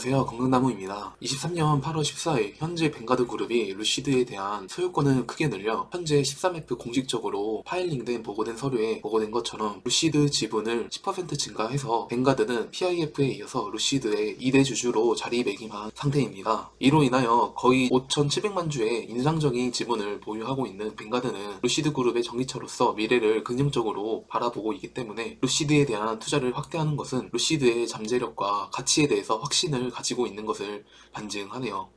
안녕하세요, 건강나무입니다. 23년 8월 14일 현재 뱅가드 그룹이 루시드에 대한 소유권을 크게 늘려 현재 13F 공식적으로 파일링된 보고된 서류에 보고된 것처럼 루시드 지분을 10% 증가해서 뱅가드는 PIF에 이어서 루시드의 2대 주주로 자리매김한 상태입니다. 이로 인하여 거의 5,700만 주의 인상적인 지분을 보유하고 있는 뱅가드는 루시드 그룹의 전기차로서 미래를 긍정적으로 바라보고 있기 때문에 루시드에 대한 투자를 확대하는 것은 루시드의 잠재력과 가치에 대해서 확신을 가지고 있는 것을 반증하네요.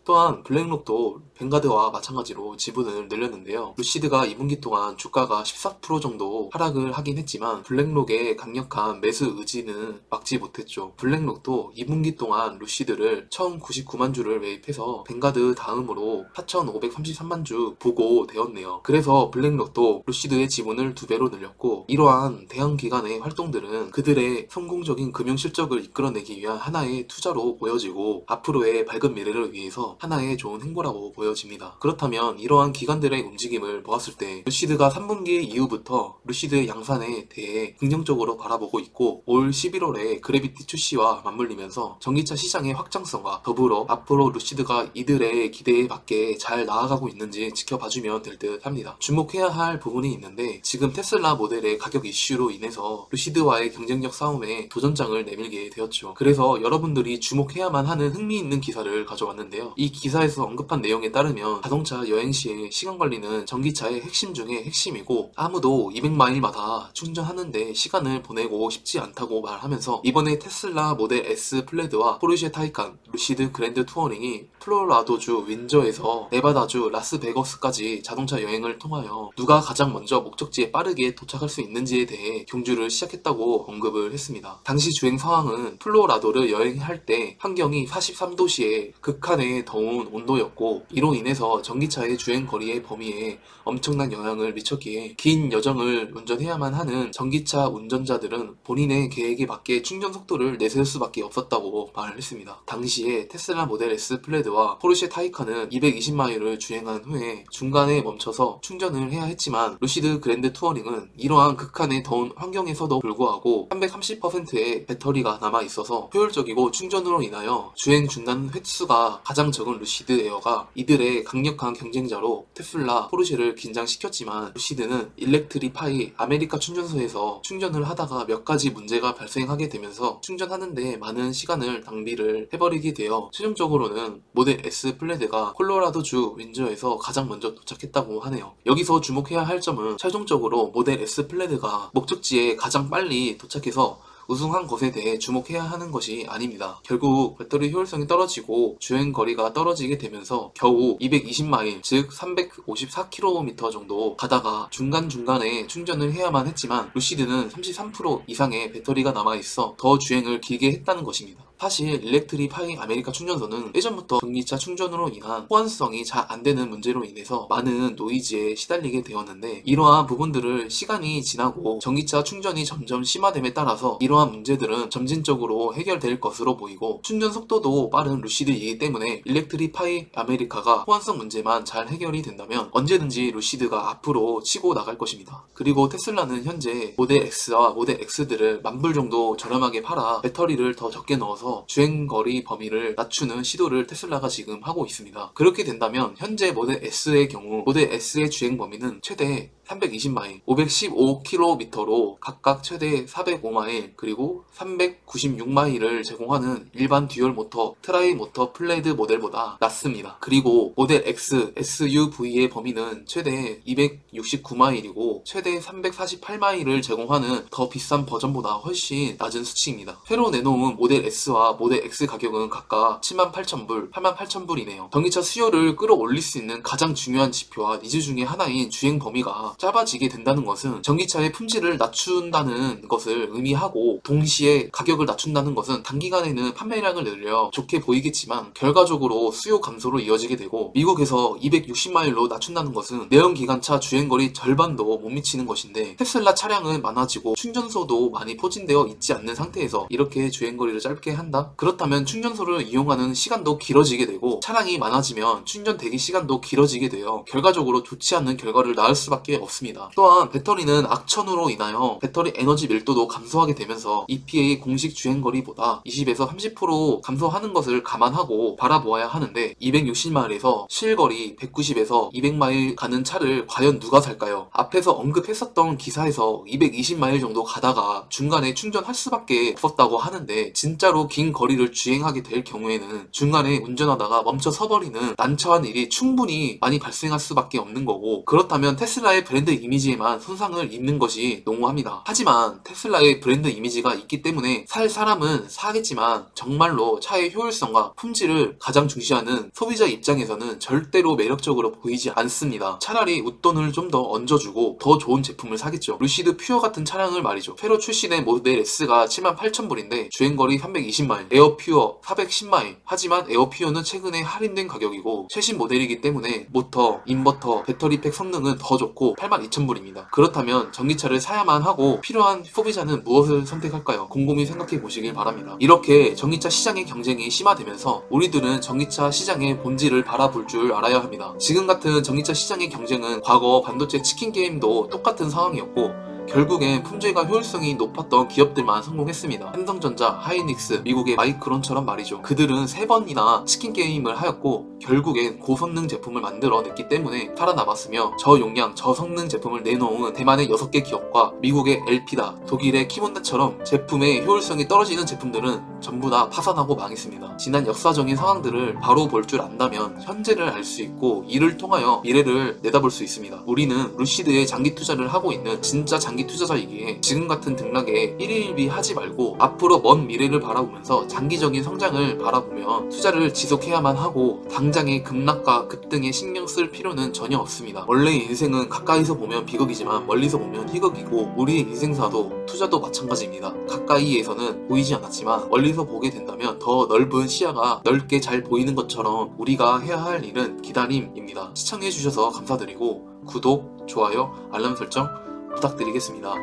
또한 블랙록도 뱅가드와 마찬가지로 지분을 늘렸는데요. 루시드가 2분기 동안 주가가 14% 정도 하락을 하긴 했지만 블랙록의 강력한 매수 의지는 막지 못했죠. 블랙록도 2분기 동안 루시드를 1099만 주를 매입해서 뱅가드 다음으로 4533만 주 보고되었네요. 그래서 블랙록도 루시드의 지분을 2배로 늘렸고, 이러한 대형기관의 활동들은 그들의 성공적인 금융 실적을 이끌어내기 위한 하나의 투자로 보여지고 앞으로의 밝은 미래를 위해서 하나의 좋은 행보라고 보여집니다. 그렇다면 이러한 기관들의 움직임을 보았을 때 루시드가 3분기 이후부터 루시드의 양산에 대해 긍정적으로 바라보고 있고, 올 11월에 그래비티 출시와 맞물리면서 전기차 시장의 확장성과 더불어 앞으로 루시드가 이들의 기대에 맞게 잘 나아가고 있는지 지켜봐주면 될 듯 합니다. 주목해야 할 부분이 있는데, 지금 테슬라 모델의 가격 이슈로 인해서 루시드와의 경쟁력 싸움에 도전장을 내밀게 되었죠. 그래서 여러분들이 주목해야만 하는 흥미있는 기사를 가져왔는데요. 이 기사에서 언급한 내용에 따르면 자동차 여행 시에 시간 관리는 전기차의 핵심 중에 핵심이고, 아무도 200마일마다 충전하는데 시간을 보내고 싶지 않다고 말하면서 이번에 테슬라 모델 S 플레드와 포르쉐 타이칸, 루시드 그랜드 투어링이 플로라도주 윈저에서 네바다주 라스베거스까지 자동차 여행을 통하여 누가 가장 먼저 목적지에 빠르게 도착할 수 있는지에 대해 경주를 시작했다고 언급을 했습니다. 당시 주행 상황은 플로라도를 여행할 때 환경이 43도씨의 극한의 더운 온도였고, 이로 인해서 전기차의 주행 거리의 범위에 엄청난 영향을 미쳤기에 긴 여정을 운전해야만 하는 전기차 운전자들은 본인의 계획에 맞게 충전 속도를 내세울 수밖에 없었다고 말을 했습니다. 당시에 테슬라 모델 S 플레드와 포르쉐 타이칸은 220마일을 주행한 후에 중간에 멈춰서 충전을 해야 했지만, 루시드 그랜드 투어링은 이러한 극한의 더운 환경에서도 불구하고 330%의 배터리가 남아있어서 효율적이고 충전으로 인하여 주행 중단 횟수가 가장 적은 루시드 에어가 이들의 강력한 경쟁자로 테슬라, 포르쉐를 긴장시켰지만, 루시드는 일렉트리파이 아메리카 충전소에서 충전을 하다가 몇 가지 문제가 발생하게 되면서 충전하는데 많은 시간을 낭비를 해버리게 되어 최종적으로는 모델 S 플레드가 콜로라도주 윈저에서 가장 먼저 도착했다고 하네요. 여기서 주목해야 할 점은 최종적으로 모델 S 플레드가 목적지에 가장 빨리 도착해서 우승한 것에 대해 주목해야 하는 것이 아닙니다. 결국 배터리 효율성이 떨어지고 주행거리가 떨어지게 되면서 겨우 220마일, 즉 354km 정도 가다가 중간중간에 충전을 해야만 했지만, 루시드는 33% 이상의 배터리가 남아있어 더 주행을 길게 했다는 것입니다. 사실 일렉트리파이 아메리카 충전소는 예전부터 전기차 충전으로 인한 호환성이 잘 안되는 문제로 인해서 많은 노이즈에 시달리게 되었는데, 이러한 부분들을 시간이 지나고 전기차 충전이 점점 심화됨에 따라서 이러한 문제들은 점진적으로 해결될 것으로 보이고, 충전 속도도 빠른 루시드이기 때문에 일렉트리파이 아메리카가 호환성 문제만 잘 해결이 된다면 언제든지 루시드가 앞으로 치고 나갈 것입니다. 그리고 테슬라는 현재 모델 X와 모델 X들을 10,000불 정도 저렴하게 팔아 배터리를 더 적게 넣어서 주행거리 범위를 낮추는 시도를 테슬라가 지금 하고 있습니다. 그렇게 된다면 현재 모델 S의 경우 모델 S의 주행 범위는 최대 320마일, 515km로 각각 최대 405마일, 그리고 396마일을 제공하는 일반 듀얼 모터, 트라이 모터 플레드 모델보다 낮습니다. 그리고 모델 X, SUV의 범위는 최대 269마일이고 최대 348마일을 제공하는 더 비싼 버전보다 훨씬 낮은 수치입니다. 새로 내놓은 모델 S와 모델 X 가격은 각각 78,000불, 88,000불이네요. 전기차 수요를 끌어올릴 수 있는 가장 중요한 지표와 니즈 중에 하나인 주행 범위가 짧아지게 된다는 것은 전기차의 품질을 낮춘다는 것을 의미하고, 동시에 가격을 낮춘다는 것은 단기간에는 판매량을 늘려 좋게 보이겠지만 결과적으로 수요 감소로 이어지게 되고, 미국에서 260마일로 낮춘다는 것은 내연기관차 주행거리 절반도 못 미치는 것인데, 테슬라 차량은 많아지고 충전소도 많이 포진되어 있지 않는 상태에서 이렇게 주행거리를 짧게 한다? 그렇다면 충전소를 이용하는 시간도 길어지게 되고, 차량이 많아지면 충전 대기 시간도 길어지게 되어 결과적으로 좋지 않은 결과를 낳을 수밖에 없습니다. 또한 배터리는 악천후로 인하여 배터리 에너지 밀도도 감소하게 되면서 EPA 공식 주행거리보다 20에서 30% 감소하는 것을 감안하고 바라보아야 하는데 260마일에서 실거리 190에서 200마일 가는 차를 과연 누가 살까요? 앞에서 언급했었던 기사에서 220마일 정도 가다가 중간에 충전할 수밖에 없었다고 하는데 진짜로 긴 거리를 주행하게 될 경우에는 중간에 운전하다가 멈춰 서버리는 난처한 일이 충분히 많이 발생할 수밖에 없는 거고, 그렇다면 테슬라의 브랜드 이미지에만 손상을 입는 것이 농후합니다. 하지만 테슬라의 브랜드 이미지가 있기 때문에 살 사람은 사겠지만 정말로 차의 효율성과 품질을 가장 중시하는 소비자 입장에서는 절대로 매력적으로 보이지 않습니다. 차라리 웃돈을 좀 더 얹어주고 더 좋은 제품을 사겠죠. 루시드 퓨어 같은 차량을 말이죠. 새로 출시된 모델 S가 78,000불인데 주행거리 320마일, 에어 퓨어 410마일. 하지만 에어 퓨어는 최근에 할인된 가격이고 최신 모델이기 때문에 모터, 인버터, 배터리팩 성능은 더 좋고 82,000불입니다. 그렇다면 전기차를 사야만 하고 필요한 소비자는 무엇을 선택할까요? 곰곰이 생각해 보시길 바랍니다. 이렇게 전기차 시장의 경쟁이 심화되면서 우리들은 전기차 시장의 본질을 바라볼 줄 알아야 합니다. 지금 같은 전기차 시장의 경쟁은 과거 반도체 치킨 게임도 똑같은 상황이었고 결국엔 품질과 효율성이 높았던 기업들만 성공했습니다. 삼성전자, 하이닉스, 미국의 마이크론처럼 말이죠. 그들은 3번이나 치킨 게임을 하였고 결국엔 고성능 제품을 만들어냈기 때문에 살아남았으며 저용량, 저성능 제품을 내놓은 대만의 6개 기업과 미국의 엘피다, 독일의 키몬다처럼 제품의 효율성이 떨어지는 제품들은 전부 다 파산하고 망했습니다. 지난 역사적인 상황들을 바로 볼 줄 안다면 현재를 알 수 있고 이를 통하여 미래를 내다볼 수 있습니다. 우리는 루시드에 장기 투자를 하고 있는 진짜 장기 투자자이기에 지금 같은 등락에 일일비 하지 말고 앞으로 먼 미래를 바라보면서 장기적인 성장을 바라보며 투자를 지속해야만 하고 당장의 급락과 급등에 신경 쓸 필요는 전혀 없습니다. 원래 인생은 가까이서 보면 비극이지만 멀리서 보면 희극이고 우리의 인생사도 투자도 마찬가지입니다. 가까이에서는 보이지 않았지만 멀리서 보게 된다면 더 넓은 시야가 넓게 잘 보이는 것처럼 우리가 해야 할 일은 기다림입니다. 시청해주셔서 감사드리고 구독, 좋아요, 알람 설정 부탁드리겠습니다.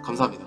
감사합니다.